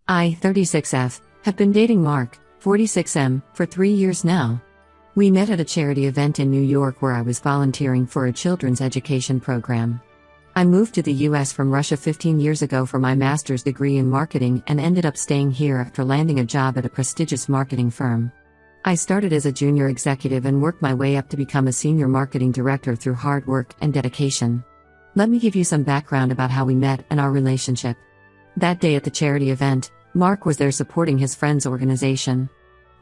I, 36F, have been dating Mark, 46M, for 3 years now. We met at a charity event in New York where I was volunteering for a children's education program. I moved to the US from Russia 15 years ago for my master's degree in marketing and ended up staying here after landing a job at a prestigious marketing firm. I started as a junior executive and worked my way up to become a senior marketing director through hard work and dedication. Let me give you some background about how we met and our relationship. That day at the charity event, Mark was there supporting his friend's organization.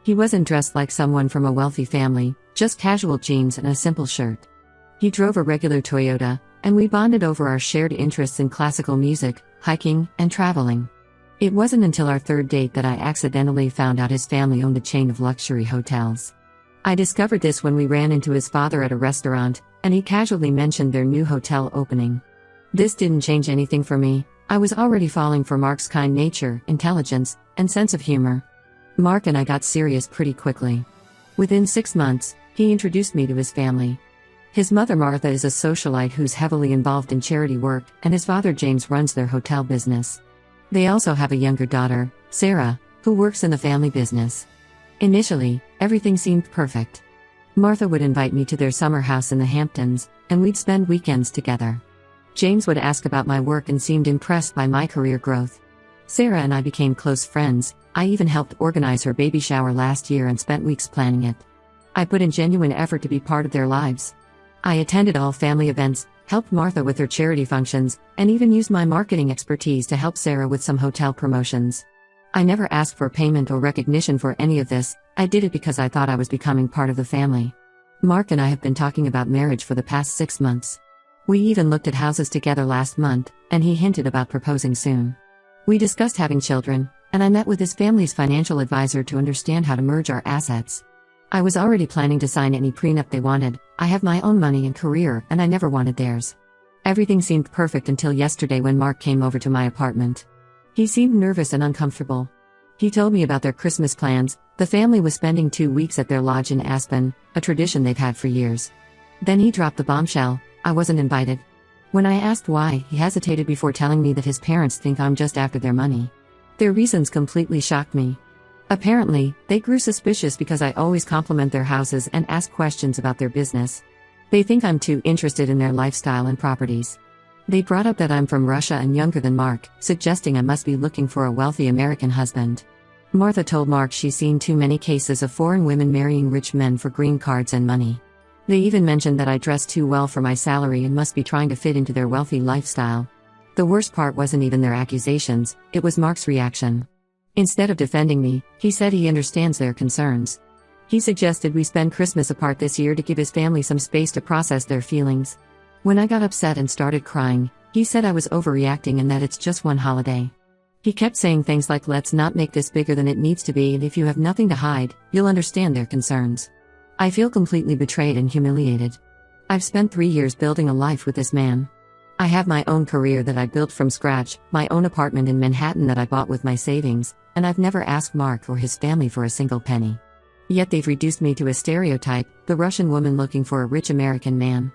He wasn't dressed like someone from a wealthy family, just casual jeans and a simple shirt. He drove a regular Toyota, and we bonded over our shared interests in classical music, hiking, and traveling. It wasn't until our third date that I accidentally found out his family owned a chain of luxury hotels. I discovered this when we ran into his father at a restaurant, and he casually mentioned their new hotel opening. This didn't change anything for me. I was already falling for Mark's kind nature, intelligence, and sense of humor. Mark and I got serious pretty quickly. Within 6 months, he introduced me to his family. His mother Martha is a socialite who's heavily involved in charity work, and his father James runs their hotel business. They also have a younger daughter, Sarah, who works in the family business. Initially, everything seemed perfect. Martha would invite me to their summer house in the Hamptons, and we'd spend weekends together. James would ask about my work and seemed impressed by my career growth. Sarah and I became close friends. I even helped organize her baby shower last year and spent weeks planning it. I put in genuine effort to be part of their lives. I attended all family events, helped Martha with her charity functions, and even used my marketing expertise to help Sarah with some hotel promotions. I never asked for payment or recognition for any of this. I did it because I thought I was becoming part of the family. Mark and I have been talking about marriage for the past 6 months. We even looked at houses together last month, and he hinted about proposing soon. We discussed having children, and I met with his family's financial advisor to understand how to merge our assets. I was already planning to sign any prenup they wanted. I have my own money and career, and I never wanted theirs. Everything seemed perfect until yesterday when Mark came over to my apartment. He seemed nervous and uncomfortable. He told me about their Christmas plans. The family was spending 2 weeks at their lodge in Aspen, a tradition they've had for years. Then he dropped the bombshell: I wasn't invited. When I asked why, he hesitated before telling me that his parents think I'm just after their money. Their reasons completely shocked me. Apparently, they grew suspicious because I always compliment their houses and ask questions about their business. They think I'm too interested in their lifestyle and properties. They brought up that I'm from Russia and younger than Mark, suggesting I must be looking for a wealthy American husband. Martha told Mark she's seen too many cases of foreign women marrying rich men for green cards and money. They even mentioned that I dress too well for my salary and must be trying to fit into their wealthy lifestyle. The worst part wasn't even their accusations, it was Mark's reaction. Instead of defending me, he said he understands their concerns. He suggested we spend Christmas apart this year to give his family some space to process their feelings. When I got upset and started crying, he said I was overreacting and that it's just one holiday. He kept saying things like, let's not make this bigger than it needs to be, and if you have nothing to hide, you'll understand their concerns. I feel completely betrayed and humiliated. I've spent 3 years building a life with this man. I have my own career that I built from scratch, my own apartment in Manhattan that I bought with my savings, and I've never asked Mark or his family for a single penny. Yet they've reduced me to a stereotype, the Russian woman looking for a rich American man.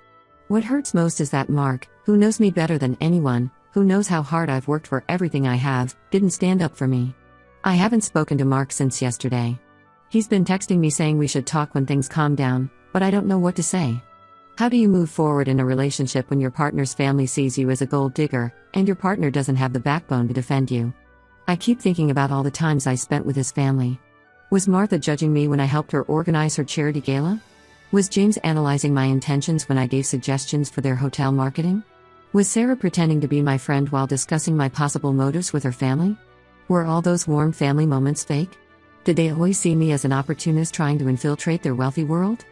What hurts most is that Mark, who knows me better than anyone, who knows how hard I've worked for everything I have, didn't stand up for me. I haven't spoken to Mark since yesterday. He's been texting me saying we should talk when things calm down, but I don't know what to say. How do you move forward in a relationship when your partner's family sees you as a gold digger, and your partner doesn't have the backbone to defend you? I keep thinking about all the times I spent with his family. Was Martha judging me when I helped her organize her charity gala? Was James analyzing my intentions when I gave suggestions for their hotel marketing? Was Sarah pretending to be my friend while discussing my possible motives with her family? Were all those warm family moments fake? Did they always see me as an opportunist trying to infiltrate their wealthy world?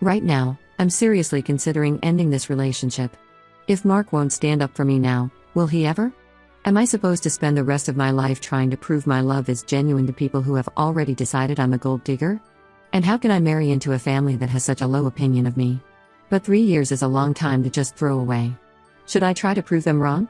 Right now, I'm seriously considering ending this relationship. If Mark won't stand up for me now, will he ever? Am I supposed to spend the rest of my life trying to prove my love is genuine to people who have already decided I'm a gold digger? And how can I marry into a family that has such a low opinion of me? But 3 years is a long time to just throw away. Should I try to prove them wrong?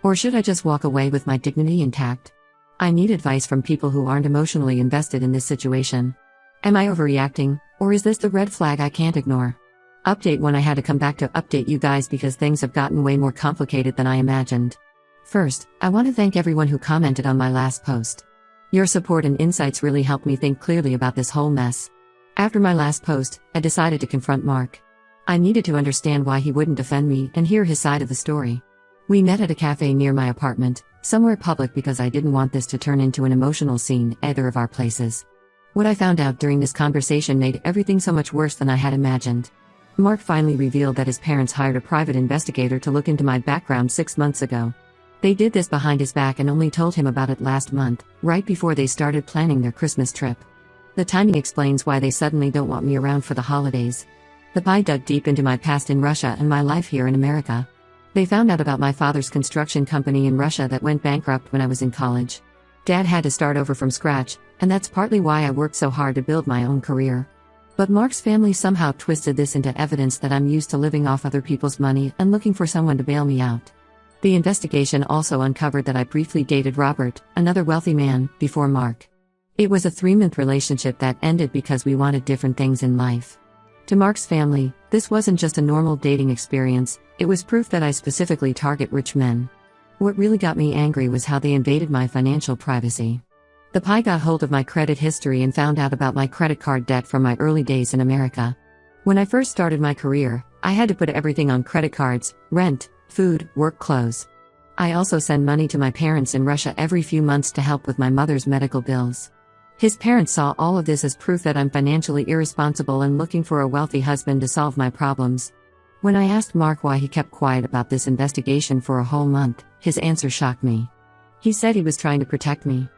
Or should I just walk away with my dignity intact? I need advice from people who aren't emotionally invested in this situation. Am I overreacting, or is this the red flag I can't ignore? Update when I had to come back to update you guys because things have gotten way more complicated than I imagined. First, I want to thank everyone who commented on my last post. Your support and insights really helped me think clearly about this whole mess. After my last post, I decided to confront Mark. I needed to understand why he wouldn't defend me and hear his side of the story. We met at a cafe near my apartment, somewhere public because I didn't want this to turn into an emotional scene at either of our places. What I found out during this conversation made everything so much worse than I had imagined. Mark finally revealed that his parents hired a private investigator to look into my background 6 months ago. They did this behind his back and only told him about it last month, right before they started planning their Christmas trip. The timing explains why they suddenly don't want me around for the holidays. The PI dug deep into my past in Russia and my life here in America. They found out about my father's construction company in Russia that went bankrupt when I was in college. Dad had to start over from scratch, and that's partly why I worked so hard to build my own career. But Mark's family somehow twisted this into evidence that I'm used to living off other people's money and looking for someone to bail me out. The investigation also uncovered that I briefly dated Robert, another wealthy man, before Mark. It was a 3-month relationship that ended because we wanted different things in life. To Mark's family, this wasn't just a normal dating experience, it was proof that I specifically target rich men. What really got me angry was how they invaded my financial privacy. The PI got hold of my credit history and found out about my credit card debt from my early days in America. When I first started my career, I had to put everything on credit cards: rent, food, work clothes. I also send money to my parents in Russia every few months to help with my mother's medical bills. His parents saw all of this as proof that I'm financially irresponsible and looking for a wealthy husband to solve my problems. When I asked Mark why he kept quiet about this investigation for a whole month, his answer shocked me. He said he was trying to protect me.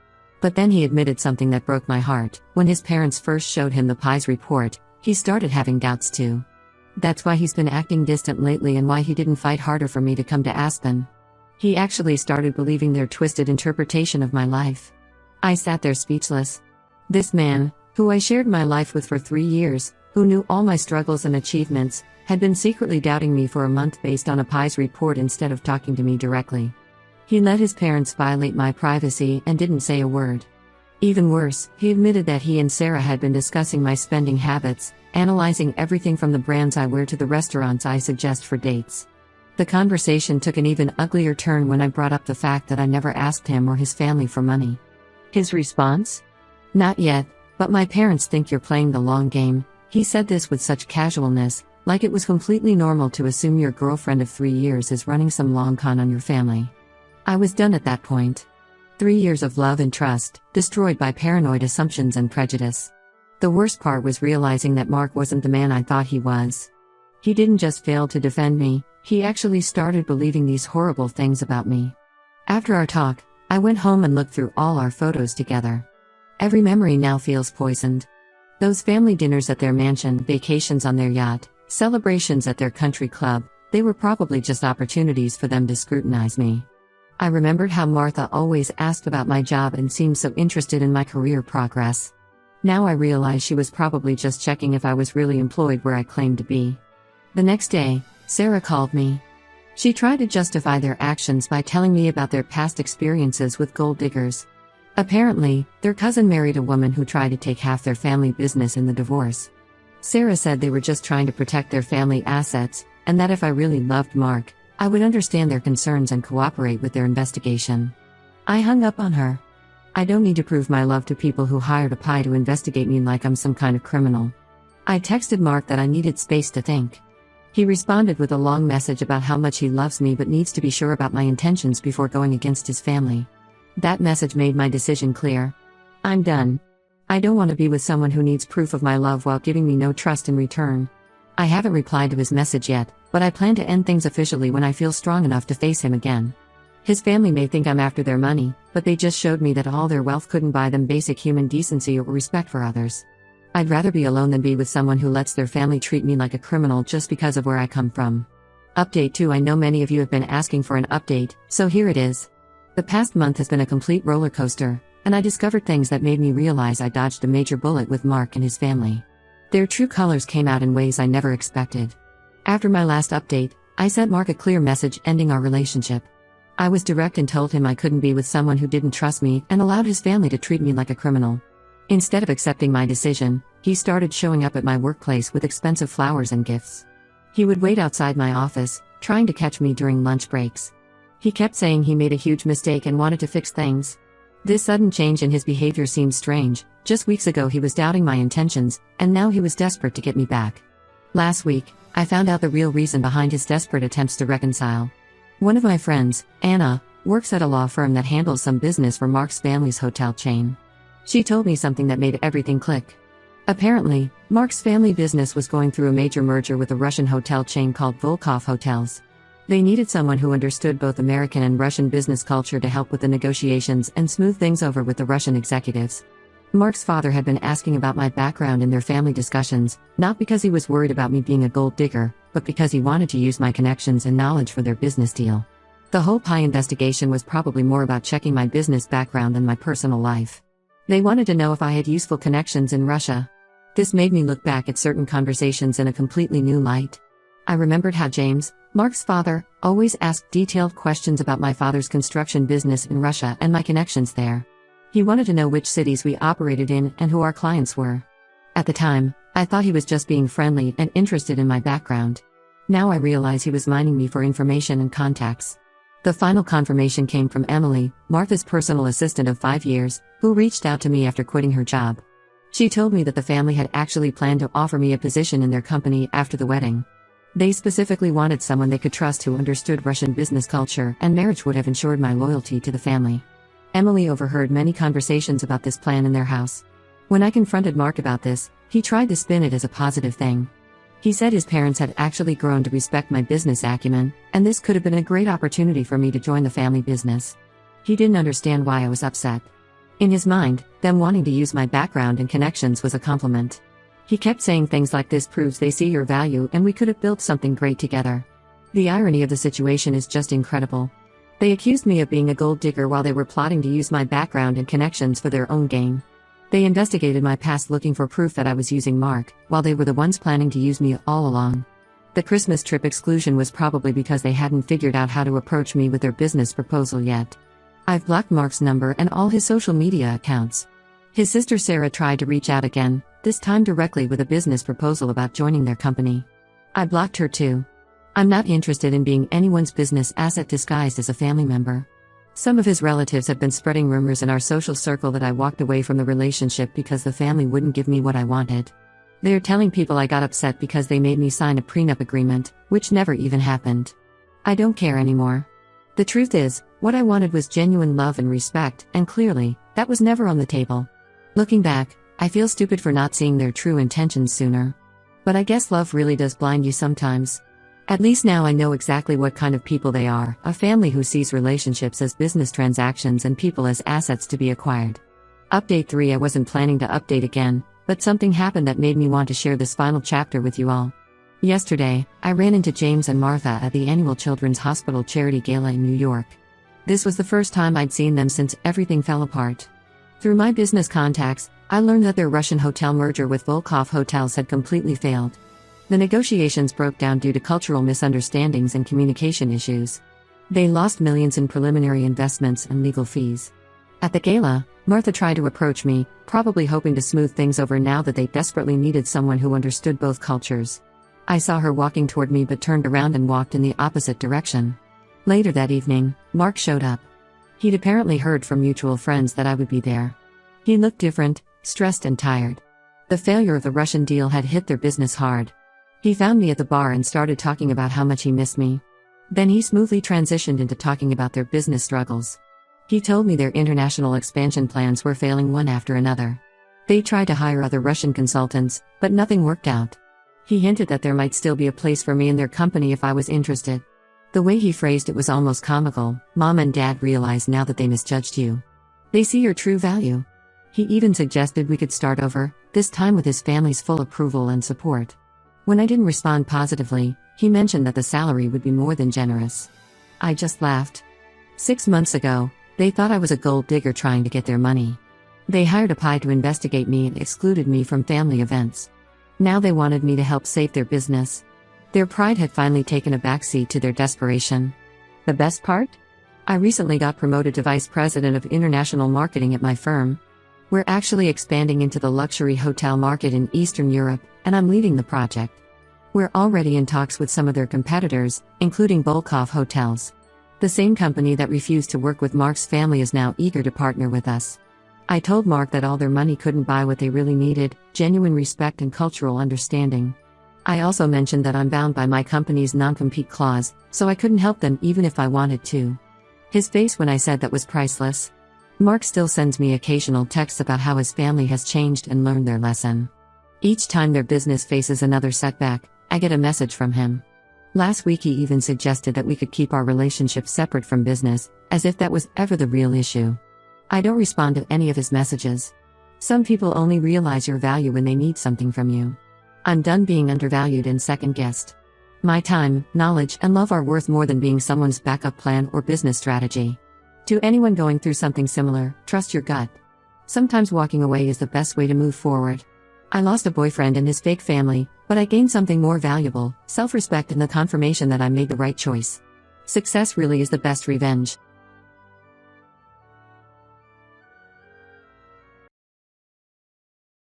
But then he admitted something that broke my heart. When his parents first showed him the PI's report, he started having doubts too. That's why he's been acting distant lately and why he didn't fight harder for me to come to Aspen. He actually started believing their twisted interpretation of my life. I sat there speechless. This man, who I shared my life with for 3 years, who knew all my struggles and achievements, had been secretly doubting me for a month based on a PI's report instead of talking to me directly. He let his parents violate my privacy and didn't say a word. Even worse, he admitted that he and Sarah had been discussing my spending habits, analyzing everything from the brands I wear to the restaurants I suggest for dates. The conversation took an even uglier turn when I brought up the fact that I never asked him or his family for money. His response? "Not yet, but my parents think you're playing the long game." He said this with such casualness, like it was completely normal to assume your girlfriend of 3 years is running some long con on your family. I was done at that point. 3 years of love and trust, destroyed by paranoid assumptions and prejudice. The worst part was realizing that Mark wasn't the man I thought he was. He didn't just fail to defend me, he actually started believing these horrible things about me. After our talk, I went home and looked through all our photos together. Every memory now feels poisoned. Those family dinners at their mansion, vacations on their yacht, celebrations at their country club, they were probably just opportunities for them to scrutinize me. I remembered how Martha always asked about my job and seemed so interested in my career progress. Now I realize she was probably just checking if I was really employed where I claimed to be. The next day, Sarah called me. She tried to justify their actions by telling me about their past experiences with gold diggers. Apparently, their cousin married a woman who tried to take half their family business in the divorce. Sarah said they were just trying to protect their family assets, and that if I really loved Mark, I would understand their concerns and cooperate with their investigation. I hung up on her. I don't need to prove my love to people who hired a PI to investigate me like I'm some kind of criminal. I texted Mark that I needed space to think. He responded with a long message about how much he loves me but needs to be sure about my intentions before going against his family. That message made my decision clear. I'm done. I don't want to be with someone who needs proof of my love while giving me no trust in return. I haven't replied to his message yet, but I plan to end things officially when I feel strong enough to face him again. His family may think I'm after their money, but they just showed me that all their wealth couldn't buy them basic human decency or respect for others. I'd rather be alone than be with someone who lets their family treat me like a criminal just because of where I come from. Update 2. I know many of you have been asking for an update, so here it is. The past month has been a complete roller coaster, and I discovered things that made me realize I dodged a major bullet with Mark and his family. Their true colors came out in ways I never expected. After my last update, I sent Mark a clear message ending our relationship. I was direct and told him I couldn't be with someone who didn't trust me and allowed his family to treat me like a criminal. Instead of accepting my decision, he started showing up at my workplace with expensive flowers and gifts. He would wait outside my office, trying to catch me during lunch breaks. He kept saying he made a huge mistake and wanted to fix things. This sudden change in his behavior seemed strange. Just weeks ago he was doubting my intentions, and now he was desperate to get me back. Last week, I found out the real reason behind his desperate attempts to reconcile. One of my friends, Anna, works at a law firm that handles some business for Mark's family's hotel chain. She told me something that made everything click. Apparently, Mark's family business was going through a major merger with a Russian hotel chain called Volkov Hotels. They needed someone who understood both American and Russian business culture to help with the negotiations and smooth things over with the Russian executives. Mark's father had been asking about my background in their family discussions, not because he was worried about me being a gold digger, but because he wanted to use my connections and knowledge for their business deal. The whole pie investigation was probably more about checking my business background than my personal life. They wanted to know if I had useful connections in Russia. This made me look back at certain conversations in a completely new light. I remembered how James, Mark's father, always asked detailed questions about my father's construction business in Russia and my connections there. He wanted to know which cities we operated in and who our clients were. At the time, I thought he was just being friendly and interested in my background. Now I realize he was mining me for information and contacts. The final confirmation came from Emily, Martha's personal assistant of 5 years, who reached out to me after quitting her job. She told me that the family had actually planned to offer me a position in their company after the wedding. They specifically wanted someone they could trust who understood Russian business culture, and marriage would have ensured my loyalty to the family. Emily overheard many conversations about this plan in their house. When I confronted Mark about this, he tried to spin it as a positive thing. He said his parents had actually grown to respect my business acumen, and this could have been a great opportunity for me to join the family business. He didn't understand why I was upset. In his mind, them wanting to use my background and connections was a compliment. He kept saying things like, "This proves they see your value and we could have built something great together." The irony of the situation is just incredible. They accused me of being a gold digger while they were plotting to use my background and connections for their own gain. They investigated my past looking for proof that I was using Mark, while they were the ones planning to use me all along. The Christmas trip exclusion was probably because they hadn't figured out how to approach me with their business proposal yet. I've blocked Mark's number and all his social media accounts. His sister Sarah tried to reach out again, this time directly with a business proposal about joining their company. I blocked her too. I'm not interested in being anyone's business asset disguised as a family member. Some of his relatives have been spreading rumors in our social circle that I walked away from the relationship because the family wouldn't give me what I wanted. They're telling people I got upset because they made me sign a prenup agreement, which never even happened. I don't care anymore. The truth is, what I wanted was genuine love and respect, and clearly, that was never on the table. Looking back, I feel stupid for not seeing their true intentions sooner. But I guess love really does blind you sometimes. At least now I know exactly what kind of people they are, a family who sees relationships as business transactions and people as assets to be acquired. Update 3. I wasn't planning to update again, but something happened that made me want to share this final chapter with you all. Yesterday, I ran into James and Martha at the annual Children's Hospital Charity Gala in New York. This was the first time I'd seen them since everything fell apart. Through my business contacts, I learned that their Russian hotel merger with Volkov Hotels had completely failed. The negotiations broke down due to cultural misunderstandings and communication issues. They lost millions in preliminary investments and legal fees. At the gala, Martha tried to approach me, probably hoping to smooth things over now that they desperately needed someone who understood both cultures. I saw her walking toward me but turned around and walked in the opposite direction. Later that evening, Mark showed up. He'd apparently heard from mutual friends that I would be there. He looked different, stressed and tired. The failure of the Russian deal had hit their business hard. He found me at the bar and started talking about how much he missed me. Then he smoothly transitioned into talking about their business struggles. He told me their international expansion plans were failing one after another. They tried to hire other Russian consultants, but nothing worked out. He hinted that there might still be a place for me in their company if I was interested. The way he phrased it was almost comical. "Mom and Dad realize now that they misjudged you. They see your true value." He even suggested we could start over, this time with his family's full approval and support. When I didn't respond positively, he mentioned that the salary would be more than generous. I just laughed. 6 months ago, they thought I was a gold digger trying to get their money. They hired a pie to investigate me and excluded me from family events. Now they wanted me to help save their business. Their pride had finally taken a backseat to their desperation. The best part? I recently got promoted to Vice President of International Marketing at my firm. We're actually expanding into the luxury hotel market in Eastern Europe, and I'm leading the project. We're already in talks with some of their competitors, including Volkov Hotels. The same company that refused to work with Mark's family is now eager to partner with us. I told Mark that all their money couldn't buy what they really needed: genuine respect and cultural understanding. I also mentioned that I'm bound by my company's non-compete clause, so I couldn't help them even if I wanted to. His face when I said that was priceless. Mark still sends me occasional texts about how his family has changed and learned their lesson. Each time their business faces another setback, I get a message from him. Last week he even suggested that we could keep our relationship separate from business, as if that was ever the real issue. I don't respond to any of his messages. Some people only realize your value when they need something from you. I'm done being undervalued and second-guessed. My time, knowledge, and love are worth more than being someone's backup plan or business strategy. To anyone going through something similar, trust your gut. Sometimes walking away is the best way to move forward. I lost a boyfriend and his fake family, but I gained something more valuable: self-respect and the confirmation that I made the right choice. Success really is the best revenge.